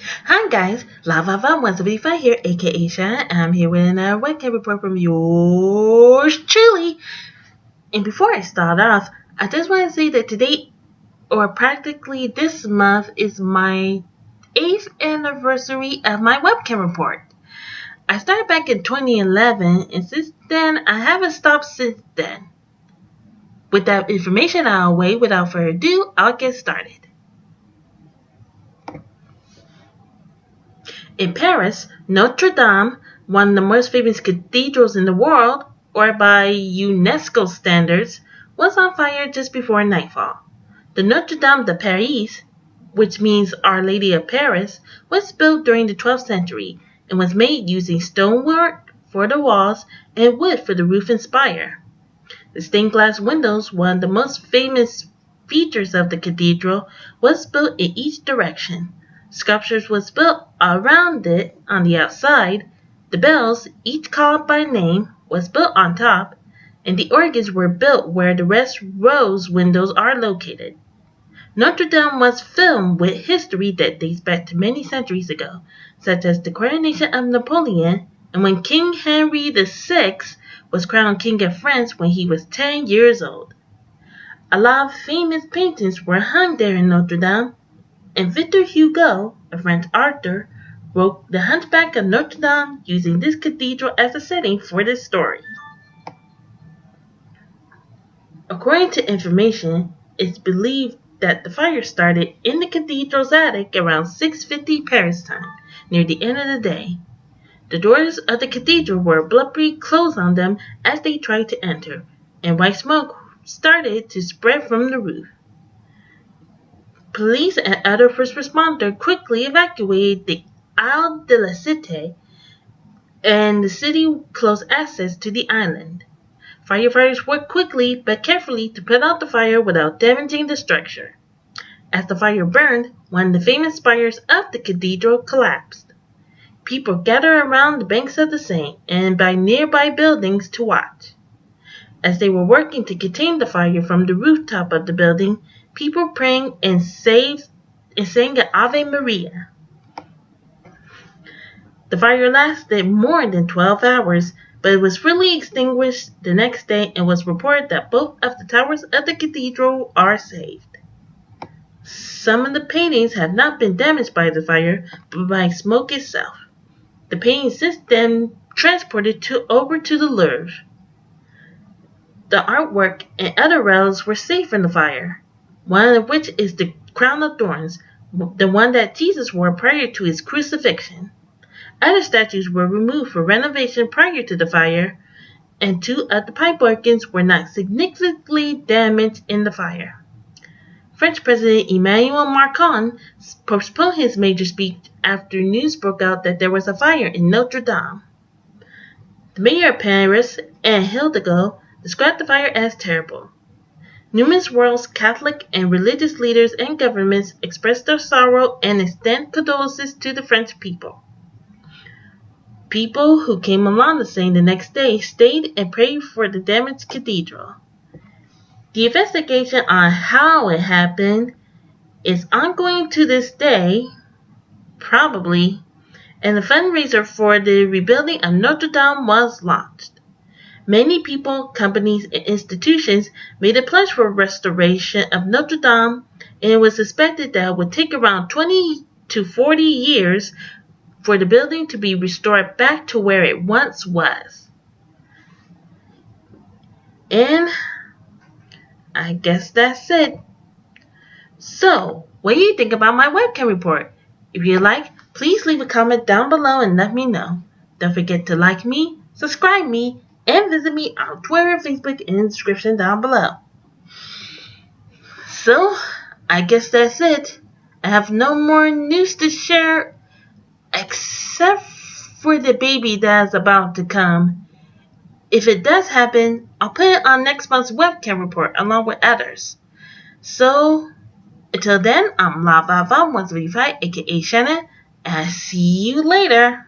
Hi guys, Lava175 here, aka Shanna, and I'm here with another webcam report from yours truly. And before I start off, I just want to say that today, or practically this month, is my 8th anniversary of my webcam report. I started back in 2011, and since then, I haven't stopped since then. With that information out of the way, without further ado, I'll get started. In Paris, Notre-Dame, one of the most famous cathedrals in the world, or by UNESCO standards, was on fire just before nightfall. The Notre-Dame de Paris, which means Our Lady of Paris, was built during the 12th century and was made using stonework for the walls and wood for the roof and spire. The stained glass windows, one of the most famous features of the cathedral, was built in each direction. Sculptures was built around it on the outside. The bells, each called by name, was built on top, and the organs were built where the rest rose windows are located. Notre Dame was filmed with history that dates back to many centuries ago, such as the coronation of Napoleon and when King Henry VI was crowned King of France when he was 10 years old. A lot of famous paintings were hung there in Notre Dame, and Victor Hugo, a French author, wrote The Hunchback of Notre Dame using this cathedral as a setting for this story. According to information, it's believed that the fire started in the cathedral's attic around 6:50 Paris time, near the end of the day. The doors of the cathedral were abruptly closed on them as they tried to enter, and white smoke started to spread from the roof. Police and other first responders quickly evacuated the Isle de la Cité, and the city closed access to the island. Firefighters worked quickly but carefully to put out the fire without damaging the structure. As the fire burned, one of the famous spires of the cathedral collapsed. People gathered around the banks of the Seine and by nearby buildings to watch. As they were working to contain the fire from the rooftop of the building, people praying and sang an Ave Maria. The fire lasted more than 12 hours, but it was fully extinguished the next day and was reported that both of the towers of the cathedral are saved. Some of the paintings have not been damaged by the fire, but by smoke itself. The paintings since then transported over to the Louvre. The artwork and other relics were saved from the fire, one of which is the crown of thorns, the one that Jesus wore prior to his crucifixion. Other statues were removed for renovation prior to the fire, and 2 of the pipe organs were not significantly damaged in the fire. French President Emmanuel Macron postponed his major speech after news broke out that there was a fire in Notre Dame. The mayor of Paris, Anne Hidalgo, described the fire as terrible. Numerous world Catholic and religious leaders and governments expressed their sorrow and extended condolences to the French people. People who came along the Seine the next day stayed and prayed for the damaged cathedral. The investigation on how it happened is ongoing to this day, probably, and the fundraiser for the rebuilding of Notre Dame was launched. Many people, companies, and institutions made a pledge for restoration of Notre Dame, and it was suspected that it would take around 20 to 40 years for the building to be restored back to where it once was. And I guess that's it. So, what do you think about my webcam report? If you like, please leave a comment down below and let me know. Don't forget to like me, subscribe me, and visit me on Twitter and Facebook in the description down below. So, I guess that's it. I have no more news to share except for the baby that's about to come. If it does happen, I'll put it on next month's webcam report along with others. So, until then, I'm Lava175, aka Shanna, and I'll see you later.